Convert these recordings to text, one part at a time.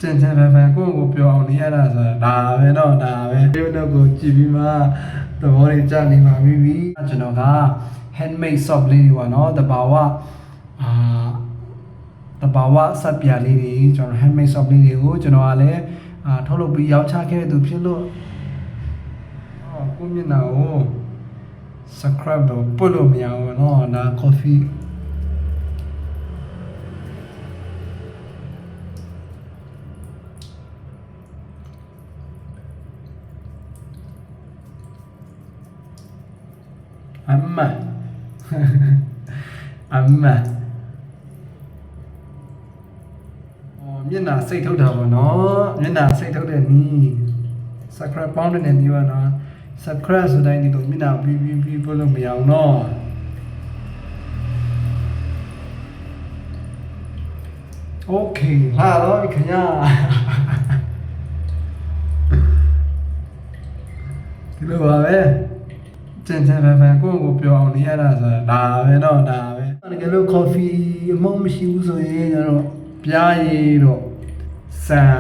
ကျန်ဖန်ကိုပြောအောင်နေရတာဆိုတာဒါပဲတော့ဒါပဲဒီတော့ကိုကြည့်ပြီးမှသဘောတွေကြနေပါပြီကျွန်တော်က handmade soap လေးတွေပေါ့နော်တဘာဝစပ်ပြာလေးတွေကျွန်တော် handmade soap လေးတွေကိုကျွန်တော်ကလည်းထုတ်လုပ်ပြီးရောင်းချခဲ့တဲ့သူဖြစ်လို့ကိုမျက်နှာကို subscribe တော့ပုတ်လို့မရဘူးเนาะဒါ coffee amma မျက်နှာစိတ်ထုတ်တာပေါ့နော်မျက်နှာစိတ်ထုတ်တဲ့နီး subscribe ပေါင်းတဲ့နီးပါနော် subscribe ဆိုတိုင်းဒီလိုမျက်နှာပြီးပို့လို့မရအောင်နော်โอเคလာတော့ခင်ဗျာဒီလိုပါပဲကျန်ဖန်ကိုပြောအောင်နေရတာဆိုတာဒါပဲတော့ဒါပဲတကယ်လို့ coffee အမုန်းမရှိဘူးဆိုရင်ကျွန်တော်ပြားရည်တော့ဆန်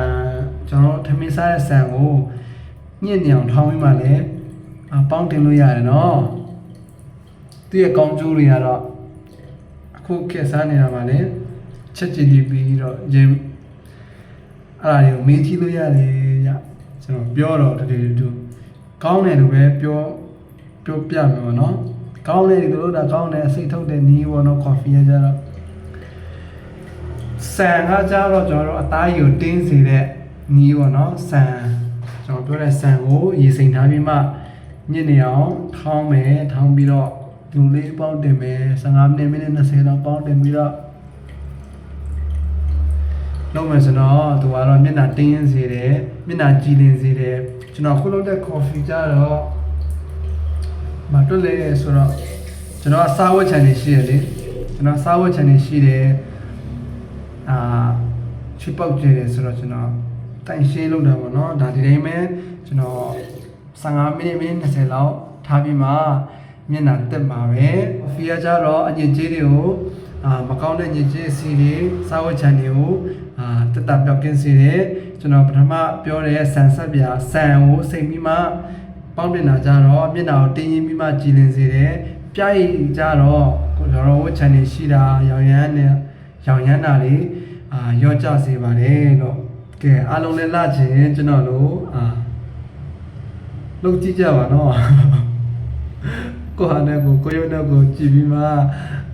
ကျွန်တော်ထမင်းစားတဲ့ဆန်ကိုညှစ်နေအောင်ထောင်းပြီးမှလည်းပေါင်းတင်လို့ရတယ်နော်သူ့ရဲ့ကောင်းကျိုးတွေကတော့အခုခေတ်စားနေတာမှလည်းချက်ချင်ပြီးတော့ရင်အဲ့ဒါတွေကိုမေးကြည့်လို့ရတယ်ညကျွန်တော်ပြောတော့တကယ်တူကောင်းတယ်လို့ပဲပြောပြမယ်ပေါ့နော်ကောင်းတယ်ဒီလိုဒါကောင်းတယ်စိတ်ထုတ်တဲ့နီးပေါ့နော် coffee ရကြတော့ဆန်ကကြတော့ကျွန်တော်တို့အသားရည်ကိုတင်းစေတဲ့နီးပေါ့နော်ဆန်ကျွန်တော်ပြောတဲ့ဆန်ကိုရေစိမ်ထားပြီးမှညစ်နေအောင်ထောင်းမယ်ထောင်းပြီးတော့လူလေးပေါင်းတင်မယ်15မိနစ်20လောက်ပေါင်းတင်ပြီးတော့လုပ်မယ်ဆိုတော့သူကတော့မျက်နှာတင်းစေတယ်မျက်နှာကြည်လင်စေတယ်ကျွန်တော်ခုလုပ်တဲ့ coffee ကြတော့မတွေ့လေဆိုတော့ကျွန်တော်စားဝတ်ချန်နေရှိတယ်လေကျွန်တော်စားဝတ်ချန်နေရှိတယ်ချစ်ပေါက်ကျတယ်ဆိုတော့ကျွန်တော်တိုင်ရှင်းလုပ်တာပေါ့နော်ဒါဒီတိုင်းပဲကျွန်တော်15မိနစ်20လောက်ထားပြီးမှမျက်နှာတက်မှာပဲဖီးရကြတော့အညစ်အကြေးတွေကိုမကောင်းတဲ့ညစ်အကြေးစီတွေစားဝတ်ချန်တွေကိုတက်တာပြောက်ကင်းစေတယ်ကျွန်တော်ပထမပြောတဲ့ဆန်ဆက်ပြဆန်ကိုစိတ်ပြီးမှပေါင်းတင်တာကြတော့မျက်နှာကိုတင်းရင်းပြီးမှကြည်လင်စေတယ်ပြိုက်ကြတော့ကျွန်တော်ဝတ်ချန်နေရှိတာရောင်ရမ်းတာလေးရော့ကျစေပါတယ်လို့ကဲအားလုံးလည်းလာခြင်းကျွန်တော်တို့လုပ်ကြည့်ကြပါနော်ကိုဟာနဲ့ကိုရုံနဲ့ကိုကြည့်ပြီးမှ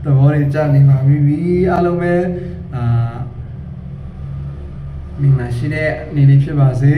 သဘောတွေကြနေပါပြီအားလုံးပဲမင်္ဂလာရှိတဲ့နေ့လေးဖြစ်ပါစေ